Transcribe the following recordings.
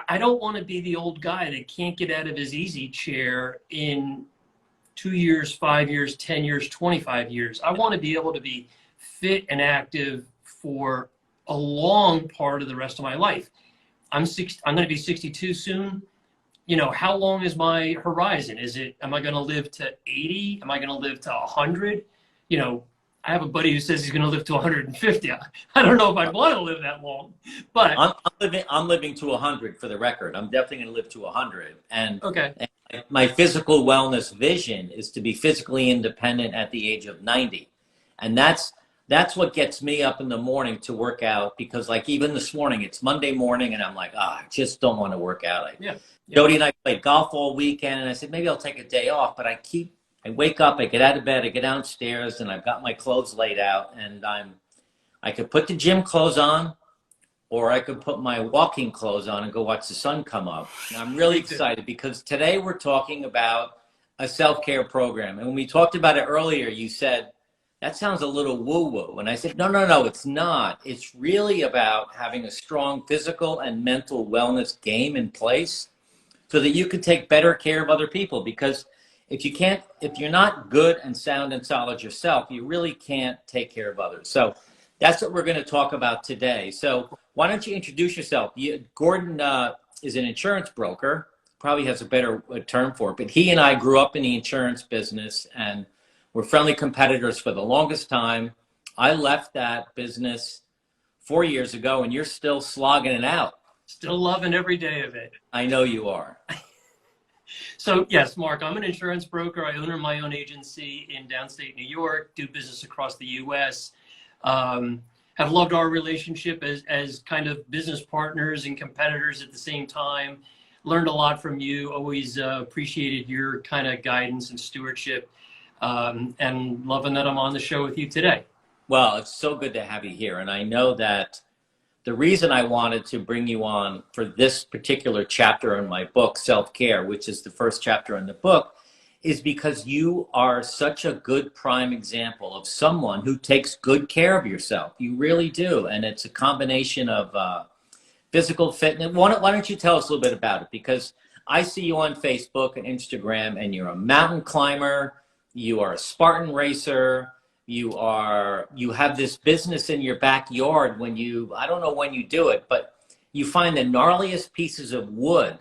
I don't want to be the old guy that can't get out of his easy chair in 2 years, 5 years, 10 years, 25 years. I want to be able to be fit and active for a long part of the rest of my life. I'm going to be 62 soon. You know, how long is my horizon? Am I going to live to 80? Am I going to live to 100? You know, I have a buddy who says he's going to live to 150. I don't know if I'd want to live that long, but I'm living to 100 for the record. I'm definitely going to live to 100. And, okay. and my physical wellness vision is to be physically independent at the age of 90. And that's what gets me up in the morning to work out, because like even this morning, it's Monday morning and I'm like, I just don't want to work out. Jody and I played golf all weekend and I said, maybe I'll take a day off, but I wake up, I get out of bed, I get downstairs and I've got my clothes laid out, and I could put the gym clothes on or I could put my walking clothes on and go watch the sun come up. And I'm really excited because today we're talking about a self-care program. And when we talked about it earlier, you said, that sounds a little woo-woo. And I said, no, it's not. It's really about having a strong physical and mental wellness game in place so that you can take better care of other people. Because if you're not good and sound and solid yourself, you really can't take care of others. So that's what we're going to talk about today. So why don't you introduce yourself? Gordon is an insurance broker, probably has a better term for it, but he and I grew up in the insurance business and we're friendly competitors for the longest time. I left that business 4 years ago and you're still slogging it out. Still loving every day of it. I know you are. So yes, Mark, I'm an insurance broker. I own my own agency in downstate New York, do business across the US. Have loved our relationship as kind of business partners and competitors at the same time. Learned a lot from you, always appreciated your kind of guidance and stewardship, and loving that I'm on the show with you today. Well, it's so good to have you here. And I know that the reason I wanted to bring you on for this particular chapter in my book, Self-Care, which is the first chapter in the book, is because you are such a good prime example of someone who takes good care of yourself. You really do. And it's a combination of physical fitness. Why don't you tell us a little bit about it? Because I see you on Facebook and Instagram, and you're a mountain climber, you are a Spartan racer, you have this business in your backyard I don't know when you do it, but you find the gnarliest pieces of wood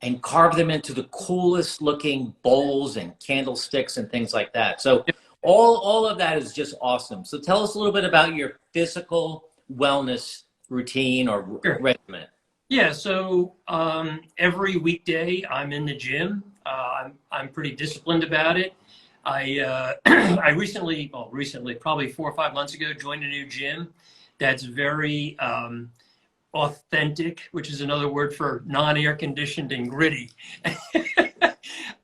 and carve them into the coolest looking bowls and candlesticks and things like that. So all of that is just awesome. So tell us a little bit about your physical wellness routine or regimen. Yeah, so every weekday I'm in the gym. I'm pretty disciplined about it. I recently, probably 4 or 5 months ago, joined a new gym that's very authentic, which is another word for non-air conditioned and gritty. And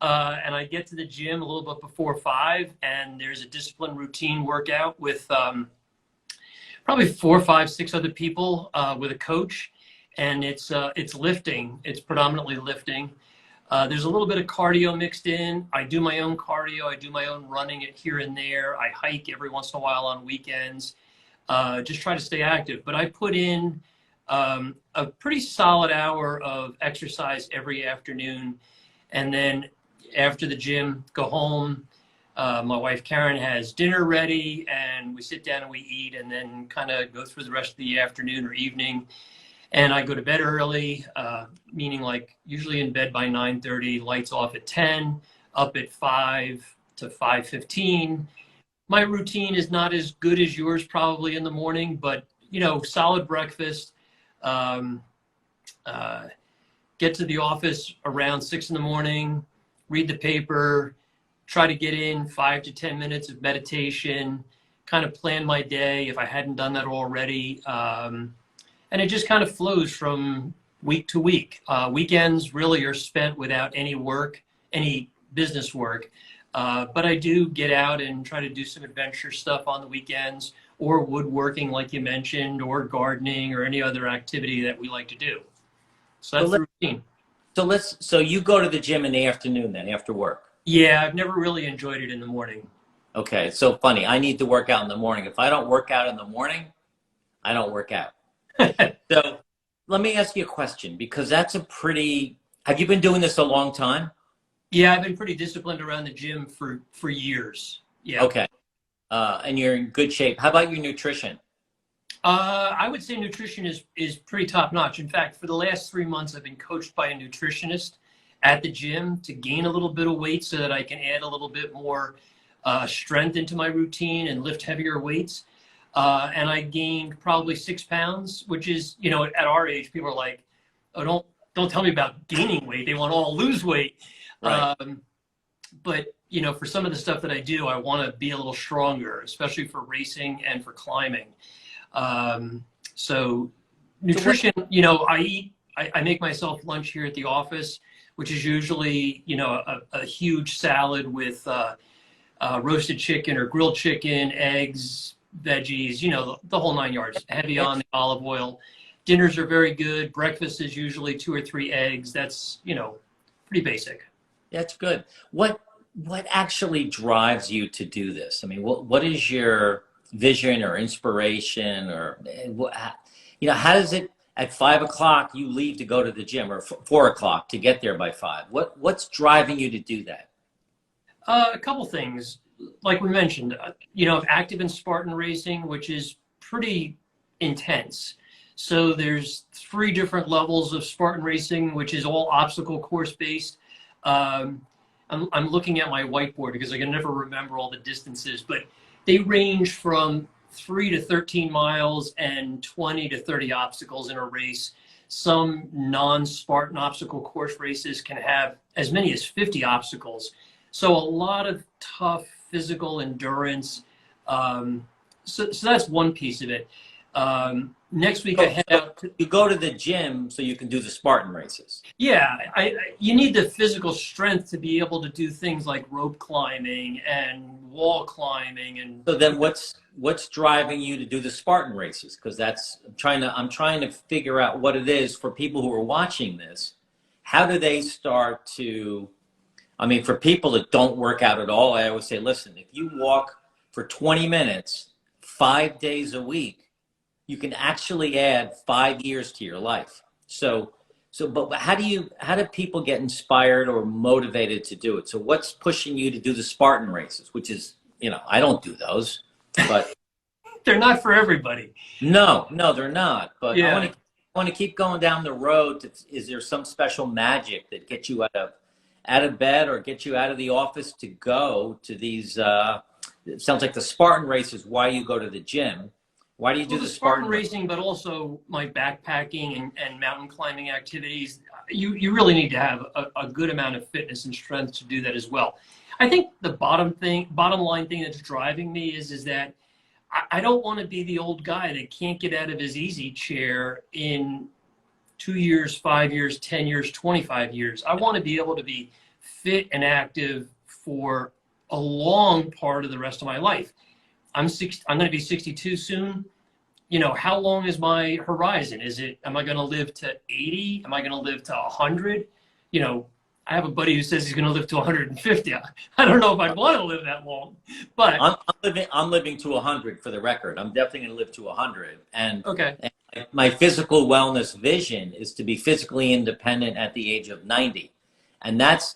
I get to the gym a little bit before 5, and there's a disciplined routine workout with probably 4, 5, 6 other people with a coach, and it's lifting. It's predominantly lifting. There's a little bit of cardio mixed in. I do my own cardio. I do my own running here and there. I hike every once in a while on weekends. Just try to stay active. But I put in a pretty solid hour of exercise every afternoon. And then after the gym, go home. My wife Karen has dinner ready, and we sit down and we eat, and then kind of go through the rest of the afternoon or evening. And I go to bed early, meaning like usually in bed by 9:30, lights off at 10, up at 5 to 5:15. My routine is not as good as yours probably in the morning, but solid breakfast. Get to the office around 6 in the morning, read the paper, try to get in 5 to 10 minutes of meditation, kind of plan my day if I hadn't done that already. And it just kind of flows from week to week. Weekends really are spent without any work, any business work. But I do get out and try to do some adventure stuff on the weekends, or woodworking like you mentioned, or gardening, or any other activity that we like to do. So that's the routine. So you go to the gym in the afternoon then, after work? Yeah, I've never really enjoyed it in the morning. Okay, it's so funny. I need to work out in the morning. If I don't work out in the morning, I don't work out. So let me ask you a question, because that's a pretty, have you been doing this a long time? Yeah, I've been pretty disciplined around the gym for years. Yeah. Okay. And you're in good shape. How about your nutrition? I would say nutrition is pretty top notch. In fact, for the last 3 months, I've been coached by a nutritionist at the gym to gain a little bit of weight so that I can add a little bit more strength into my routine and lift heavier weights. And I gained probably 6 pounds, which is, at our age, people are like, oh, don't tell me about gaining weight. They want to all lose weight. Right. But for some of the stuff that I do, I want to be a little stronger, especially for racing and for climbing. So nutrition, I make myself lunch here at the office, which is usually, a huge salad with roasted chicken or grilled chicken, eggs, veggies, the whole 9 yards, heavy on the olive oil. Dinners are very good. Breakfast is usually 2 or 3 eggs. That's, pretty basic. That's good. What actually drives you to do this? I mean, what is your vision or inspiration, or how does it, at 5 o'clock you leave to go to the gym, or 4 o'clock to get there by 5? What's driving you to do that? A couple things, like we mentioned, I'm active in Spartan Racing, which is pretty intense. So there's 3 different levels of Spartan Racing, which is all obstacle course based. I'm looking at my whiteboard because I can never remember all the distances, but they range from 3 to 13 miles and 20 to 30 obstacles in a race. Some non-Spartan obstacle course races can have as many as 50 obstacles. So a lot of tough physical endurance. So that's one piece of it. Next week I head out to, you go to the gym so you can do the Spartan races. yeah, you need the physical strength to be able to do things like rope climbing and wall climbing. And So then what's driving you to do the Spartan races? Because I'm trying to figure out what it is for people who are watching this. How do they start to, I mean, for people that don't work out at all, I always say, listen, if you walk for 20 minutes, 5 days a week, you can actually add 5 years to your life. But how do people get inspired or motivated to do it? So what's pushing you to do the Spartan races, which is, I don't do those, but they're not for everybody. no, they're not. But Yeah. I want to keep going down the road. Is there some special magic that gets you out of bed or get you out of the office to go to these, it sounds like the Spartan races, why you go to the gym? Why do you do the Spartan racing, but also my backpacking and mountain climbing activities? You really need to have a good amount of fitness and strength to do that as well. I think the bottom line thing that's driving me is that I don't want to be the old guy that can't get out of his easy chair in 2 years, 5 years, 10 years, 25 years. I want to be able to be fit and active for a long part of the rest of my life. I'm going to be 62 soon. How long is my horizon? Am I going to live to 80? Am I going to live to 100? I have a buddy who says he's going to live to 150. I don't know if I'd want to live that long, but I'm living to 100 for the record. I'm definitely going to live to 100. And okay. And my physical wellness vision is to be physically independent at the age of 90. And that's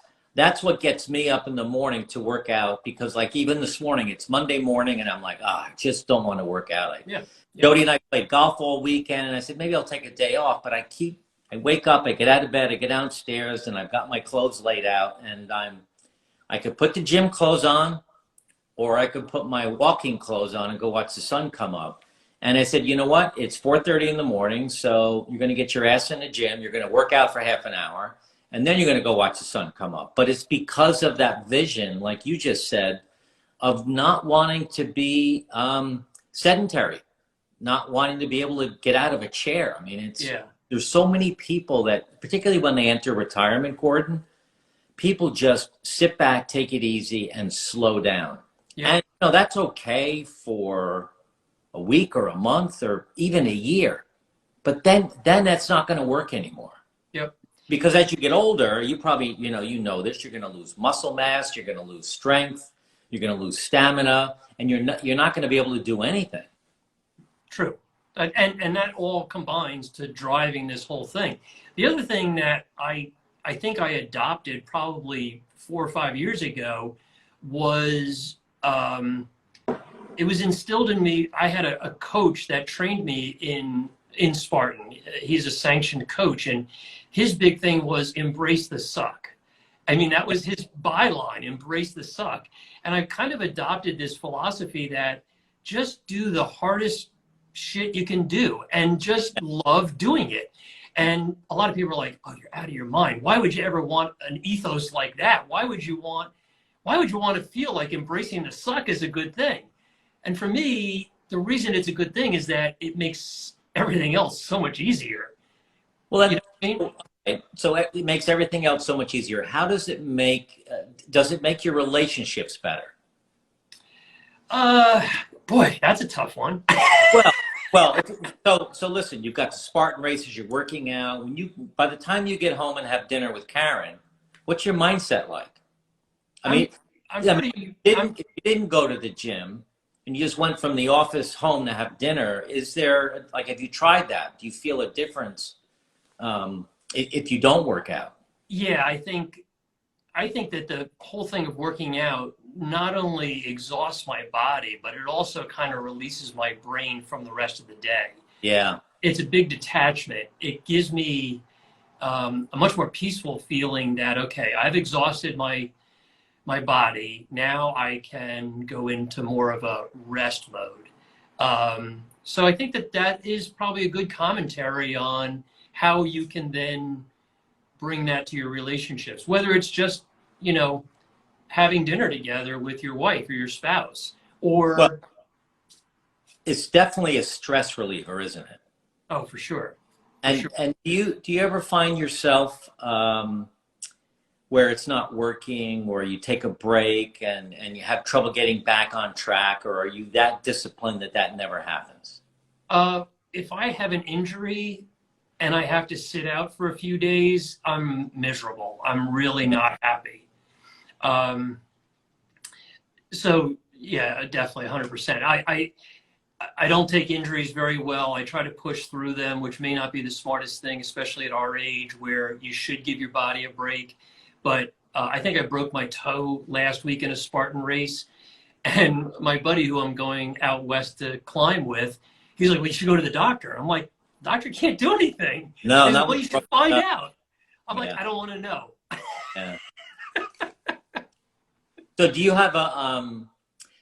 what gets me up in the morning to work out, because like even this morning, it's Monday morning and I'm like, I just don't want to work out. Yeah. Jody and I played golf all weekend and I said, maybe I'll take a day off, but I wake up, I get out of bed, I get downstairs and I've got my clothes laid out and I could put the gym clothes on or I could put my walking clothes on and go watch the sun come up. And I said, you know what? It's 4:30 in the morning. So you're going to get your ass in the gym. You're going to work out for half an hour. And then you're going to go watch the sun come up. But it's because of that vision, like you just said, of not wanting to be sedentary, not wanting to be able to get out of a chair. I mean, there's so many people that, particularly when they enter retirement, Gordon, people just sit back, take it easy, and slow down. Yeah. And that's okay for a week or a month or even a year. But then that's not going to work anymore. Yep. Because as you get older, you probably, you know this, you're going to lose muscle mass, you're going to lose strength, you're going to lose stamina, and you're not going to be able to do anything. True. And that all combines to driving this whole thing. The other thing that I think I adopted probably 4 or 5 years ago was it was instilled in me. I had a coach that trained me in Spartan. He's a sanctioned coach, and his big thing was embrace the suck. I mean, that was his byline, embrace the suck. And I kind of adopted this philosophy that just do the hardest shit you can do and just love doing it. And a lot of people are like, oh, you're out of your mind. Why would you ever want an ethos like that? Why would you want to feel like embracing the suck is a good thing? And for me, the reason it's a good thing is that it makes everything else so much easier. Well, You know what I mean? okay. So it makes everything else so much easier. How does it make your relationships better? Boy, that's a tough one. Well, so listen, you've got the Spartan Races, you're working out. By the time you get home and have dinner with Karen, what's your mindset like? If you didn't go to the gym and you just went from the office home to have dinner, have you tried that? Do you feel a difference if you don't work out? Yeah, I think that the whole thing of working out not only exhausts my body, but it also kind of releases my brain from the rest of the day. Yeah. It's a big detachment. It gives me a much more peaceful feeling that, okay, I've exhausted my body. Now I can go into more of a rest mode. So I think that is probably a good commentary on how you can then bring that to your relationships, whether it's just, having dinner together with your wife or your spouse, or Well, it's definitely a stress reliever, isn't it? oh, for sure. And do you ever find yourself where it's not working, or you take a break and you have trouble getting back on track, or are you that disciplined that never happens? If I have an injury and I have to sit out for a few days, I'm miserable. I'm really not happy. So yeah, definitely 100%. I don't take injuries very well. I try to push through them, which may not be the smartest thing, especially at our age where you should give your body a break. But I think I broke my toe last week in a Spartan race, and my buddy who I'm going out west to climb with, he's like, well, you should go to the doctor. I'm like, doctor can't do anything. No, He's no. like, well, you should find out. I'm like, Yeah. I don't want to know. Yeah. So do you have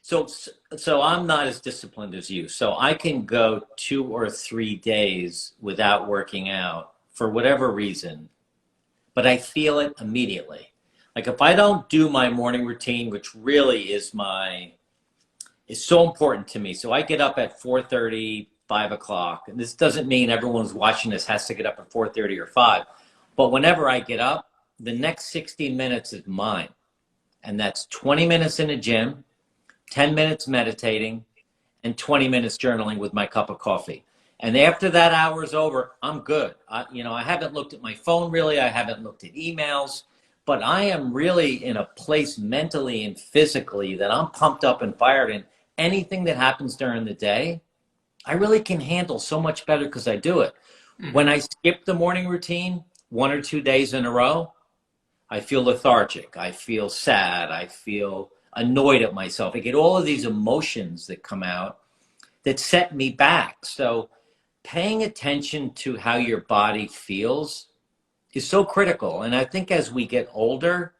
so I'm not as disciplined as you. So I can go 2 or 3 days without working out for whatever reason, but I feel it immediately. Like if I don't do my morning routine, which really is so important to me. So I get up at 4:30, 5 o'clock, and this doesn't mean everyone who's watching this has to get up at 4:30 or 5, but whenever I get up, the next 60 minutes is mine. And that's 20 minutes in the gym, 10 minutes meditating, and 20 minutes journaling with my cup of coffee. And after that hour is over, I'm good. I haven't looked at my phone really. I haven't looked at emails, but I am really in a place mentally and physically that I'm pumped up and fired. And anything that happens during the day, I really can handle so much better because I do it. When I skip the morning routine 1 or 2 days in a row, I feel lethargic. I feel sad. I feel annoyed at myself. I get all of these emotions that come out that set me back. So paying attention to how your body feels is so critical. And I think as we get older,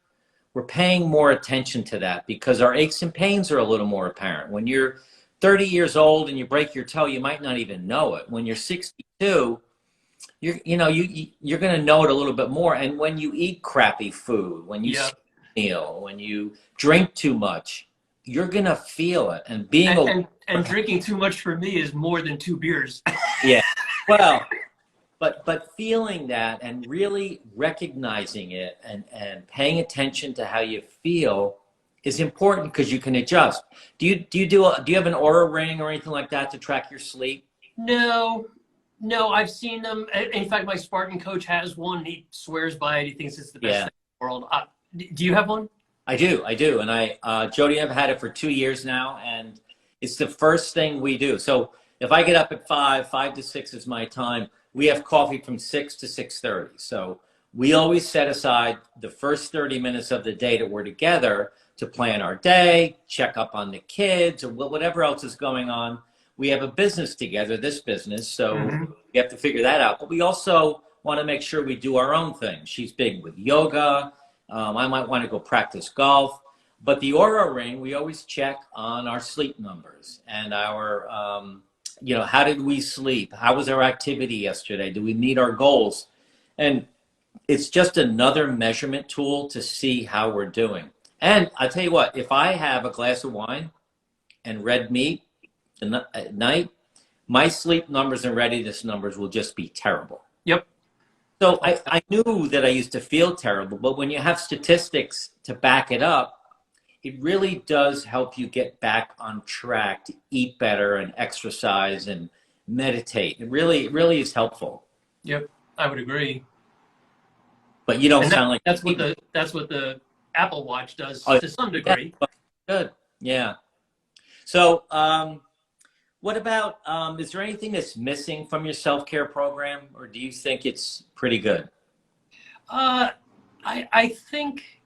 we're paying more attention to that because our aches and pains are a little more apparent. When you're 30 years old and you break your toe, you might not even know it. When you're 62, you're going to know it a little bit more. And when you eat crappy food, when you meal, when you drink too much, you're going to feel it. And and drinking too much for me is more than 2 beers. Yeah. Well, but feeling that and really recognizing it and paying attention to how you feel is important because you can adjust. Do you have an Aura ring or anything like that to track your sleep? No, I've seen them. In fact, my Spartan coach has one. He swears by it. He thinks it's the best thing in the world. Do you have one? I do. And Jody, I've had it for 2 years now, and it's the first thing we do. So if I get up at 5 to 6 is my time. We have coffee from 6 to 6:30. So we always set aside the first 30 minutes of the day that we're together to plan our day, check up on the kids, or whatever else is going on. We have a business together, this business, so we have to figure that out. But we also want to make sure we do our own thing. She's big with yoga. I might want to go practice golf. But the Aura Ring, we always check on our sleep numbers and our, how did we sleep? How was our activity yesterday? Do we meet our goals? And it's just another measurement tool to see how we're doing. And I'll tell you what, if I have a glass of wine and red meat at night, my sleep numbers and readiness numbers will just be terrible. Yep. So I knew that I used to feel terrible, but when you have statistics to back it up, it really does help you get back on track to eat better and exercise and meditate. It really is helpful. Yep, I would agree. But you don't sound like that's what the Apple Watch does to some degree. Yeah, good. Yeah. So what about, is there anything that's missing from your self-care program, or do you think it's pretty good? I think,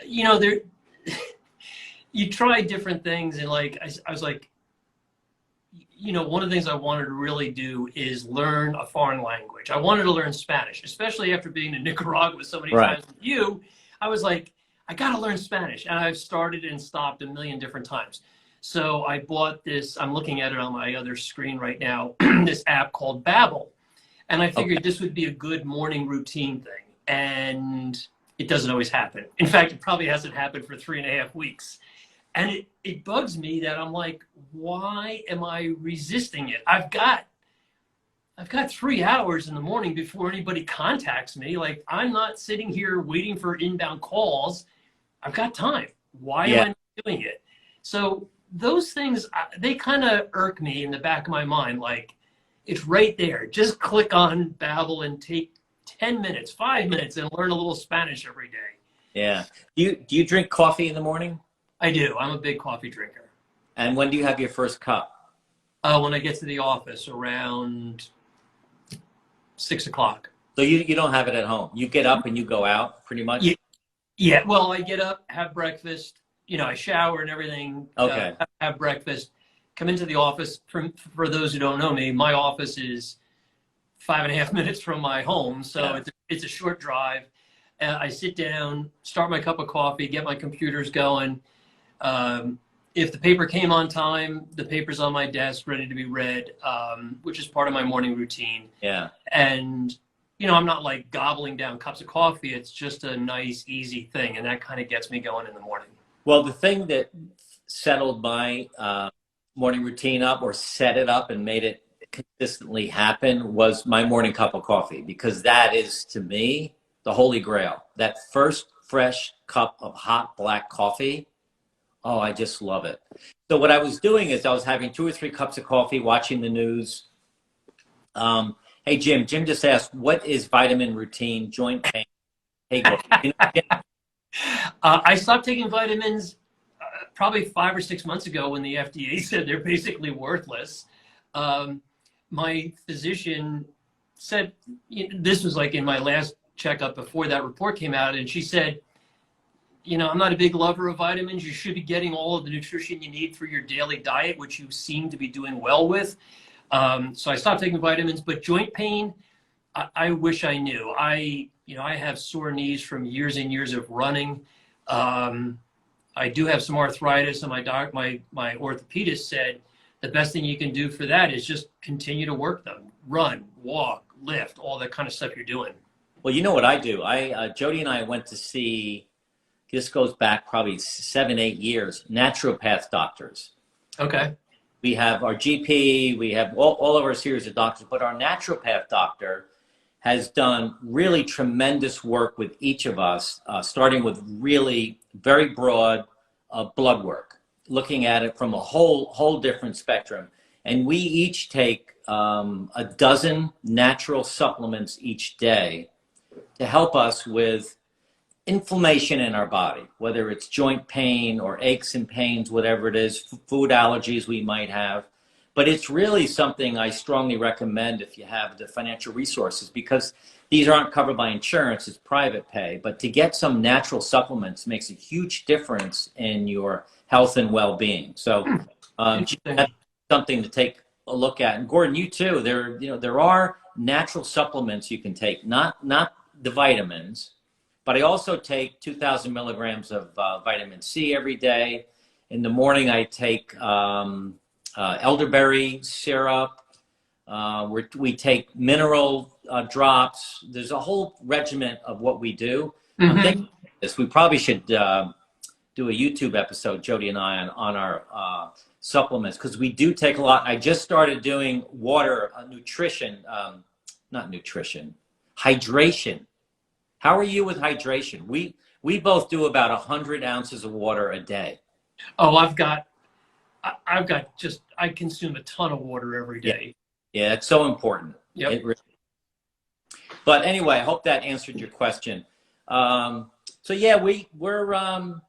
there, you try different things, and like, I was like, one of the things I wanted to really do is learn a foreign language. I wanted to learn Spanish, especially after being in Nicaragua so many times with you. I was like, I got to learn Spanish. And I've started and stopped a million different times. So I bought this, I'm looking at it on my other screen right now, this app called Babbel. And I figured this would be a good morning routine thing. And it doesn't always happen. In fact, it probably hasn't happened for 3.5 weeks. And it bugs me that I'm like, why am I resisting it? I've got 3 hours in the morning before anybody contacts me. Like, I'm not sitting here waiting for inbound calls. I've got time. Why am I not doing it? So those things, they kind of irk me in the back of my mind. Like, it's right there. Just click on Babbel and take 10 minutes, 5 minutes, and learn a little Spanish every day. Yeah. Do you drink coffee in the morning? I do. I'm a big coffee drinker. And when do you have your first cup? When I get to the office around 6 o'clock. So you don't have it at home. You get up and you go out pretty much? Yeah. Well, I get up, have breakfast, I shower and everything, okay. Have breakfast, come into the office. For those who don't know me, my office is 5.5 minutes from my home. So it's a short drive. I sit down, start my cup of coffee, get my computers going. If the paper came on time, the paper's on my desk, ready to be read, which is part of my morning routine. Yeah. And, I'm not like gobbling down cups of coffee. It's just a nice, easy thing. And that kind of gets me going in the morning. Well, the thing that settled my morning routine up, or set it up and made it consistently happen, was my morning cup of coffee, because that is, to me, the holy grail. That first fresh cup of hot black coffee. Oh, I just love it. So what I was doing is I was having 2 or 3 cups of coffee, watching the news. Hey, Jim just asked, what is vitamin routine, joint pain? Hey, I stopped taking vitamins probably 5 or 6 months ago when the FDA said they're basically worthless. My physician said, this was like in my last checkup before that report came out, and she said, I'm not a big lover of vitamins. You should be getting all of the nutrition you need for your daily diet, which you seem to be doing well with. So I stopped taking vitamins. But joint pain, I wish I knew. I have sore knees from years and years of running. I do have some arthritis, and my orthopedist said the best thing you can do for that is just continue to work them, run, walk, lift, all that kind of stuff you're doing. Well, you know what I do? Jody and I went to see, this goes back probably 7, 8 years, naturopath doctors. Okay. We have our GP, we have all of our series of doctors, but our naturopath doctor has done really tremendous work with each of us, starting with really very broad blood work, looking at it from a whole different spectrum. And we each take a dozen natural supplements each day to help us with inflammation in our body, whether it's joint pain or aches and pains, whatever it is, food allergies we might have. But it's really something I strongly recommend if you have the financial resources, because these aren't covered by insurance, it's private pay. But to get some natural supplements makes a huge difference in your health and well-being. So that's something to take a look at. And Gordon, you too. There are natural supplements you can take, not the vitamins, but I also take 2,000 milligrams of vitamin C every day. In the morning, I take elderberry syrup. We take mineral drops. There's a whole regimen of what we do. I'm thinking this. We probably should do a YouTube episode, Jody and I, on our supplements, because we do take a lot. I just started doing water nutrition, not nutrition, hydration. How are you with hydration? We both do about 100 ounces of water a day. Oh, I consume a ton of water every day. Yeah, it's so important. Yep. But anyway, I hope that answered your question. So yeah, we're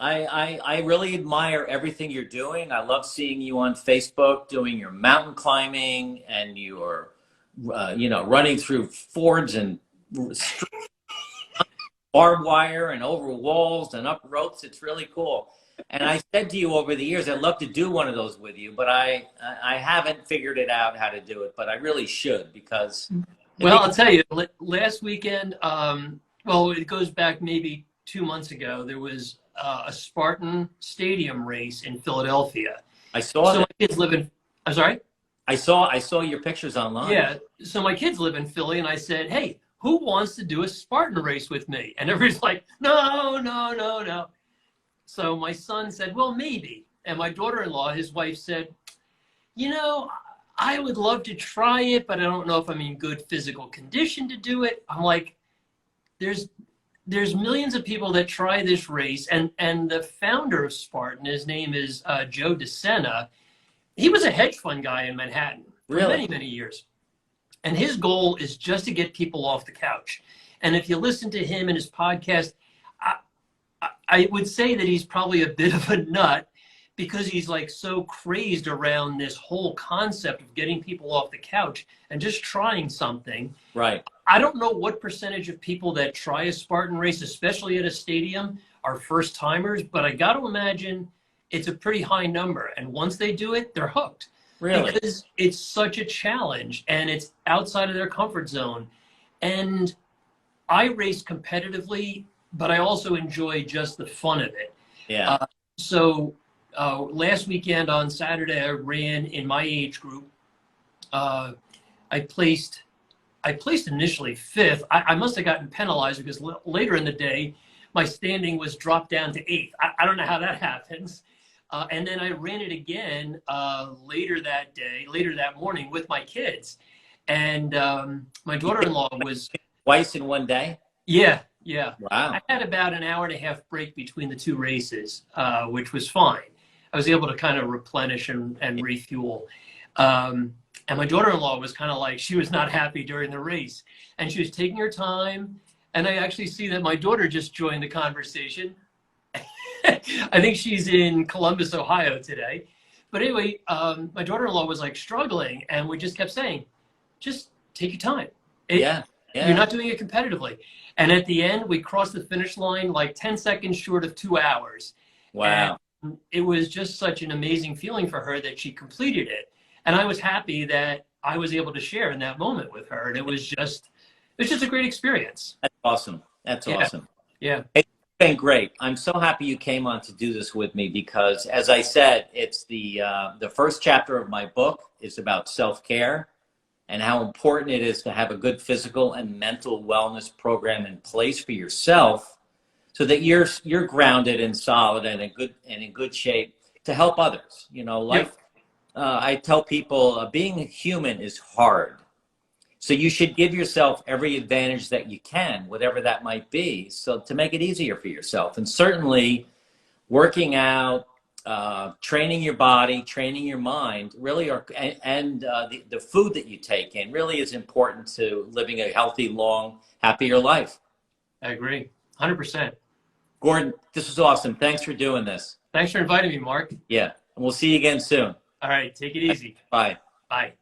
I really admire everything you're doing. I love seeing you on Facebook doing your mountain climbing and your running through fords and barbed wire and over walls and up ropes. It's really cool. And I said to you over the years, I'd love to do one of those with you, but I haven't figured it out how to do it, but I really should, because. Well, I'll tell you, last weekend, it goes back maybe 2 months ago, there was a Spartan stadium race in Philadelphia. I saw so that. My kids live in, I'm sorry? I saw your pictures online. Yeah. So my kids live in Philly, and I said, hey, who wants to do a Spartan race with me? And everybody's like, no. So my son said, well, maybe. And my daughter-in-law, his wife, said, I would love to try it, but I don't know if I'm in good physical condition to do it. I'm like, there's millions of people that try this race. And the founder of Spartan, his name is Joe DeSena. He was a hedge fund guy in Manhattan for many, many years. And his goal is just to get people off the couch. And if you listen to him and his podcast, I would say that he's probably a bit of a nut, because he's like so crazed around this whole concept of getting people off the couch and just trying something. Right. I don't know what percentage of people that try a Spartan race, especially at a stadium, are first timers, but I got to imagine it's a pretty high number. And once they do it, they're hooked. Really? Because it's such a challenge and it's outside of their comfort zone. And I race competitively, but I also enjoy just the fun of it. Yeah. So last weekend on Saturday, I ran in my age group. I placed initially 5th. I must have gotten penalized because later in the day, my standing was dropped down to 8th. I don't know how that happens. And then I ran it again later that morning with my kids. And my daughter-in-law was... Twice in one day? Yeah. Wow. I had about an hour and a half break between the 2 races, which was fine. I was able to kind of replenish and refuel. And my daughter-in-law was kind of like, she was not happy during the race. And she was taking her time. And I actually see that my daughter just joined the conversation. I think she's in Columbus, Ohio today. But anyway, my daughter-in-law was like struggling. And we just kept saying, just take your time. Yeah. You're not doing it competitively. And at the end, we crossed the finish line like 10 seconds short of 2 hours. Wow. And it was just such an amazing feeling for her that she completed it. And I was happy that I was able to share in that moment with her. And it was just a great experience. That's awesome. That's awesome. Yeah. It's been great. I'm so happy you came on to do this with me, because as I said, it's the first chapter of my book is about self-care and how important it is to have a good physical and mental wellness program in place for yourself, so that you're grounded and solid and in good shape to help others. Life. I tell people being human is hard, so you should give yourself every advantage that you can, whatever that might be, so to make it easier for yourself. And certainly, working out, training your body, training your mind, really the food that you take in really is important to living a healthy, long, happier life. I agree. 100%. Gordon, this was awesome. Thanks for doing this. Thanks for inviting me, Mark. Yeah. And we'll see you again soon. All right. Take it easy. Bye. Bye.